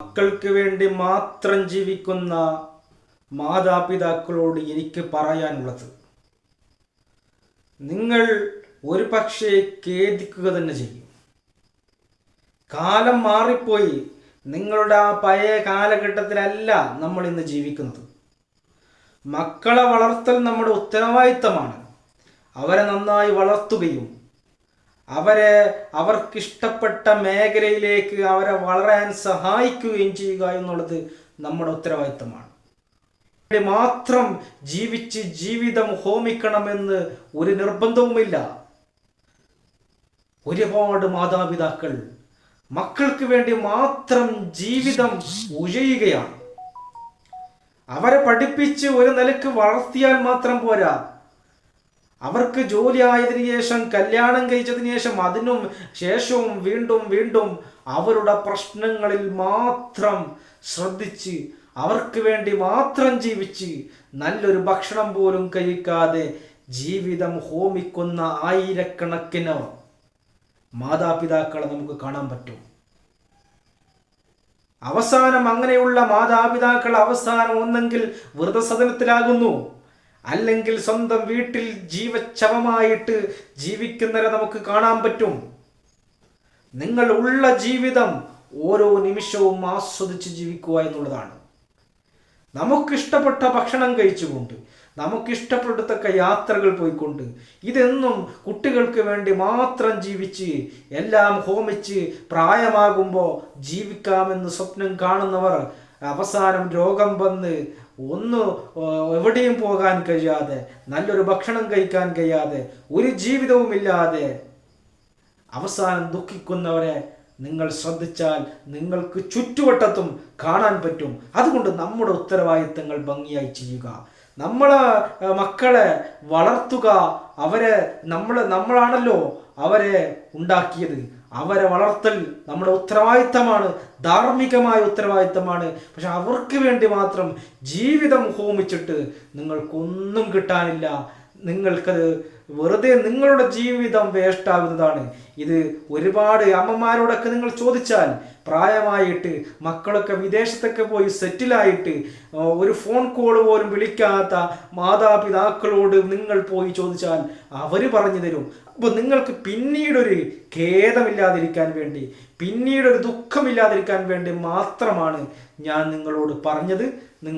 മക്കൾക്ക് വേണ്ടി മാത്രം ജീവിക്കുന്ന മാതാപിതാക്കളോട് എനിക്ക് പറയാനുള്ളത്, നിങ്ങൾ ഒരു പക്ഷേ ഖേദിക്കുക തന്നെ ചെയ്യും. കാലം മാറിപ്പോയി. നിങ്ങളുടെ ആ പഴയ കാലഘട്ടത്തിലല്ല നമ്മൾ ഇന്ന് ജീവിക്കുന്നത്. മക്കളെ വളർത്തൽ നമ്മുടെ ഉത്തരവാദിത്തമാണ്. അവരെ നന്നായി വളർത്തുകയും അവർക്കിഷ്ടപ്പെട്ട മേഖലയിലേക്ക് അവരെ വളരാൻ സഹായിക്കുകയും ചെയ്യുക എന്നുള്ളത് നമ്മുടെ ഉത്തരവാദിത്തമാണ്. മാത്രം ജീവിച്ച് ജീവിതം ഹോമിക്കണമെന്ന് ഒരു നിർബന്ധവുമില്ല. ഒരുപാട് മാതാപിതാക്കൾ മക്കൾക്ക് വേണ്ടി മാത്രം ജീവിതം ഉഴയുകയാണ്. അവരെ പഠിപ്പിച്ച് ഒരു നിലക്ക് വളർത്തിയാൽ മാത്രം പോരാ. അവർക്ക് ജോലി ആയതിനു ശേഷം, കല്യാണം കഴിച്ചതിന് ശേഷം, അതിനും ശേഷവും വീണ്ടും വീണ്ടും അവരുടെ പ്രശ്നങ്ങളിൽ മാത്രം ശ്രദ്ധിച്ച് അവർക്ക് വേണ്ടി മാത്രം ജീവിച്ച് നല്ലൊരു ഭക്ഷണം പോലും കഴിക്കാതെ ജീവിതം ഹോമിക്കുന്ന ആയിരക്കണക്കിന് മാതാപിതാക്കളെ നമുക്ക് കാണാൻ പറ്റും. അവസാനം അങ്ങനെയുള്ള മാതാപിതാക്കൾ അവസാനം ഒന്നെങ്കിൽ വൃദ്ധസദനത്തിലാകുന്നു, അല്ലെങ്കിൽ സ്വന്തം വീട്ടിൽ ജീവച്ഛവമായിട്ട് ജീവിക്കുന്നവരെ നമുക്ക് കാണാൻ പറ്റും. നിങ്ങൾ ഉള്ള ജീവിതം ഓരോ നിമിഷവും ആസ്വദിച്ച് ജീവിക്കുക എന്നുള്ളതാണ്. നമുക്കിഷ്ടപ്പെട്ട ഭക്ഷണം കഴിച്ചുകൊണ്ട്, നമുക്കിഷ്ടപ്പെട്ടതൊക്കെ യാത്രകൾ പോയിക്കൊണ്ട്, ഇതെന്നും കുട്ടികൾക്ക് വേണ്ടി മാത്രം ജീവിച്ച് എല്ലാം ഹോമിച്ച് പ്രായമാകുമ്പോൾ ജീവിക്കാമെന്ന് സ്വപ്നം കാണുന്നവർ അവസാനം രോഗം വന്ന് എവിടെയും പോകാൻ കഴിയാതെ, നല്ലൊരു ഭക്ഷണം കഴിക്കാൻ കഴിയാതെ, ഒരു ജീവിതവുമില്ലാതെ അവസാനം ദുഃഖിക്കുന്നവരെ നിങ്ങൾ ശ്രദ്ധിച്ചാൽ നിങ്ങൾക്ക് ചുറ്റുവട്ടത്തും കാണാൻ പറ്റും. അതുകൊണ്ട് നമ്മുടെ ഉത്തരവാദിത്തങ്ങൾ ഭംഗിയായി ചെയ്യുക. നമ്മളെ മക്കളെ വളർത്തുക. നമ്മളാണല്ലോ അവരെ ഉണ്ടാക്കിയത്. അവരെ വളർത്തൽ നമ്മുടെ ഉത്തരവാദിത്തമാണ്, ധാർമ്മികമായ ഉത്തരവാദിത്തമാണ്. പക്ഷെ അവർക്ക് വേണ്ടി മാത്രം ജീവിതം ഹോമിച്ചിട്ട് നിങ്ങൾക്കൊന്നും കിട്ടാനില്ല. നിങ്ങൾക്കത് വെറുതെ നിങ്ങളുടെ ജീവിതം വേസ്റ്റാകുന്നതാണ്. ഇത് ഒരുപാട് അമ്മമാരോടൊക്കെ നിങ്ങൾ ചോദിച്ചാൽ, പ്രായമായിട്ട് മക്കളൊക്കെ വിദേശത്തൊക്കെ പോയി സെറ്റിലായിട്ട് ഒരു ഫോൺ കോൾ പോലും വിളിക്കാത്ത മാതാപിതാക്കളോട് നിങ്ങൾ പോയി ചോദിച്ചാൽ അവർ പറഞ്ഞു തരും. അപ്പോൾ നിങ്ങൾക്ക് പിന്നീടൊരു ഖേദമില്ലാതിരിക്കാൻ വേണ്ടി, പിന്നീടൊരു ദുഃഖമില്ലാതിരിക്കാൻ വേണ്ടി മാത്രമാണ് ഞാൻ നിങ്ങളോട് പറഞ്ഞത്. നിങ്ങൾ